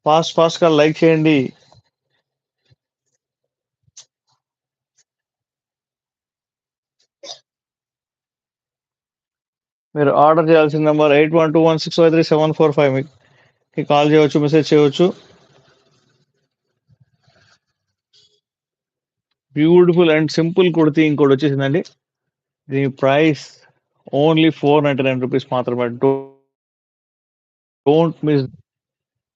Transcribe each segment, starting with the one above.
ఫాస్ట్‌గా లైక్ చేయండి. మీరు ఆర్డర్ చేయాల్సిన నంబర్ 8121653745 మీకు కాల్ చేయవచ్చు, మెసేజ్ చేయవచ్చు. బ్యూటిఫుల్ అండ్ సింపుల్ కుర్తీ ఇంకోటొచ్చేసిందండి. దీని ప్రైస్ ఓన్లీ ₹499 మాత్రమే. Don't miss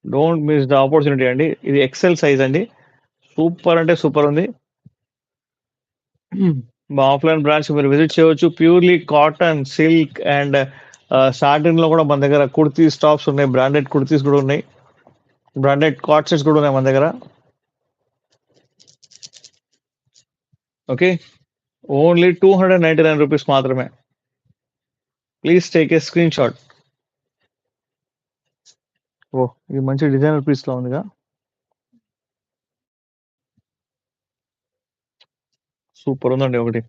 don't miss the opportunity అండి. ఇది ఎక్సెల్ సైజ్ అండి. సూపర్ అంటే సూపర్ ఉంది. మా ఆఫ్‌లైన్ బ్రాంచ్ మీరు విజిట్ చేయవచ్చు. ప్యూర్‌లీ కాటన్, సిల్క్ అండ్ సాటిన్‌లో కూడా మన దగ్గర కుర్తీస్ టాప్స్ ఉన్నాయి. బ్రాండెడ్ కుర్తీస్ కూడా ఉన్నాయి. బ్రాండెడ్ కార్డ్ సెట్స్ కూడా ఉన్నాయి మన దగ్గర. ఓకే. ఓన్లీ ₹299 మాత్రమే. Please take a screenshot. Oh! ఇది మంచి డిజైనర్ పీస్‌లా ఉందిగా. సూపర్ ఉందండి ఒకటి.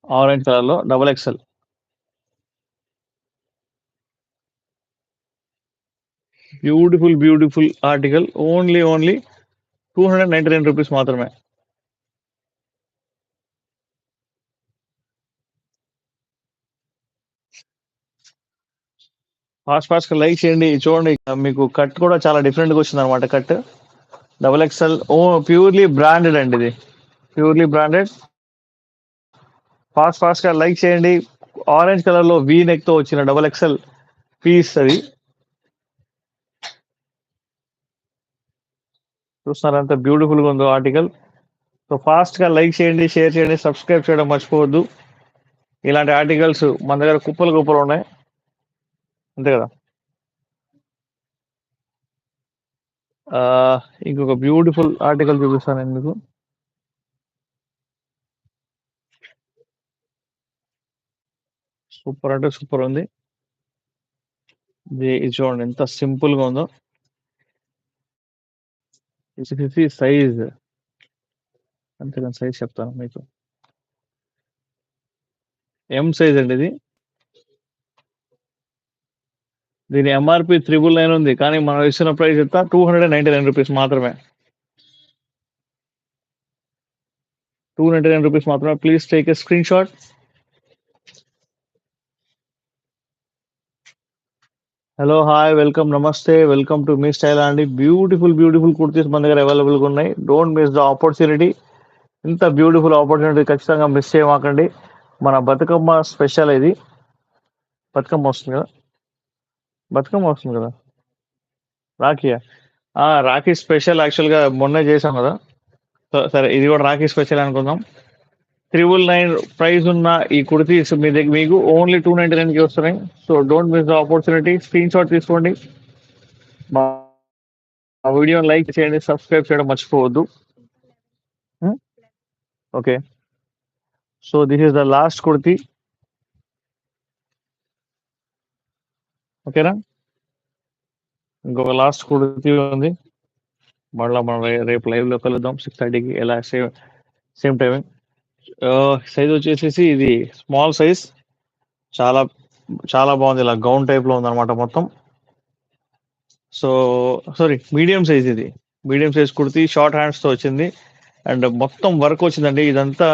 ఆరెంజ్ కలర్‌లో double excel. Beautiful article. Only ₹299 మాత్రమే. ఫాస్ట్‌గా లైక్ చేయండి. చూడండి మీకు కట్ కూడా చాలా డిఫరెంట్‌గా వచ్చిందనమాట cut. Double excel purely branded అండి ఇది. Purely branded. ఫాస్ట్‌గా లైక్ చేయండి. ఆరెంజ్ కలర్‌లో వి నెక్‌తో వచ్చిన డబుల్ ఎక్సెల్ పీస్ అది. చూస్తున్నారా ఎంత బ్యూటిఫుల్‌గా ఉందో ఆర్టికల్. సో ఫాస్ట్‌గా లైక్ చేయండి, షేర్ చేయండి, సబ్స్క్రైబ్ చేయడం మర్చిపోవద్దు. ఇలాంటి ఆర్టికల్స్ మన దగ్గర కుప్పలు ఉన్నాయి. అంతే కదా! ఆహ్, ఇంకొక బ్యూటిఫుల్ ఆర్టికల్ చూపిస్తాను నేను మీకు. సూపర్ అంటే సూపర్ ఉంది. ఇది చూడండి ఎంత సింపుల్‌గా ఉందో. ఇది సైజ్ అంతే నేను సైజ్ చెప్తాను మీకు. ఎం సైజ్ అండి ఇది. దీని ఎంఆర్‌పీ 999 ఉంది. కానీ మనం ఇస్తున్న ప్రైస్ ఎంత ₹299 మాత్రమే. ₹299 మాత్రమే. Please take a screen shot. Hello, hi, welcome, నమస్తే, వెల్కమ్ టు మీ స్టైల్ అండి. బ్యూటిఫుల్ కుర్తీస్ మన దగ్గర అవైలబుల్‌గా ఉన్నాయి. Don't miss the opportunity. ఇంత బ్యూటిఫుల్ ఆపర్చునిటీ ఖచ్చితంగా మిస్ చేయమాకండి. మన బతుకమ్మ స్పెషల్ ఇది. బతుకమ్మ వస్తుంది కదా! బతుకమ్మ వస్తుంది కదా! రాఖీయా? రాఖీ స్పెషల్ యాక్చువల్‌గా మొన్నే చేశాం కదా! సరే ఇది కూడా రాఖీ స్పెషల్ అనుకుందాం. 999 ప్రైస్ ఉన్న ఈ కుర్తీస్ మీకు ఓన్లీ 299కి వస్తున్నాయి. So don't miss the opportunity. Screen shot తీసుకోండి. మా వీడియోని లైక్ చేయండి, సబ్స్క్రైబ్ చేయడం మర్చిపోవద్దు. హ్మ్. Okay. So this is the last kurti. ఓకేనా? ఇంకొక లాస్ట్ కుర్తీ ఉంది. మళ్ళా మనం రేపు లైవ్‌లో కలుద్దాం 6:30కి ఎలా సేమ్ టైమింగ్. సైజ్ వచ్చేసేసి ఇది స్మాల్ సైజ్. చాలా చాలా బాగుంది. ఇలా గౌన్ టైప్‌లో ఉందన్నమాట మొత్తం. సో సారీ, మీడియం సైజ్ ఇది. మీడియం సైజ్ కుర్తీ షార్ట్ హ్యాండ్స్‌తో వచ్చింది. అండ్ మొత్తం వర్క్ వచ్చిందండి. ఇదంతా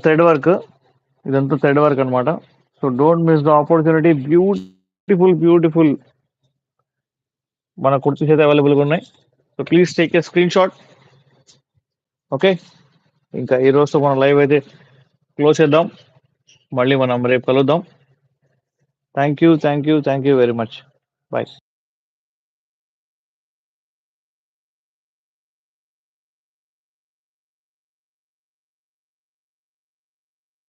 థ్రెడ్ వర్క్. ఇదంతా థ్రెడ్ వర్క్ అన్నమాట. So don't miss the opportunity. Beautiful మన కుర్తీస్ అయితే అవైలబుల్‌గా ఉన్నాయి. So please take a screen shot. Okay. ఇంకా ఈ రోజుతో మనం లైవ్ అయితే క్లోజ్ చేద్దాం. మళ్ళీ మనం రేపు కలుద్దాం. Thank you very much. By.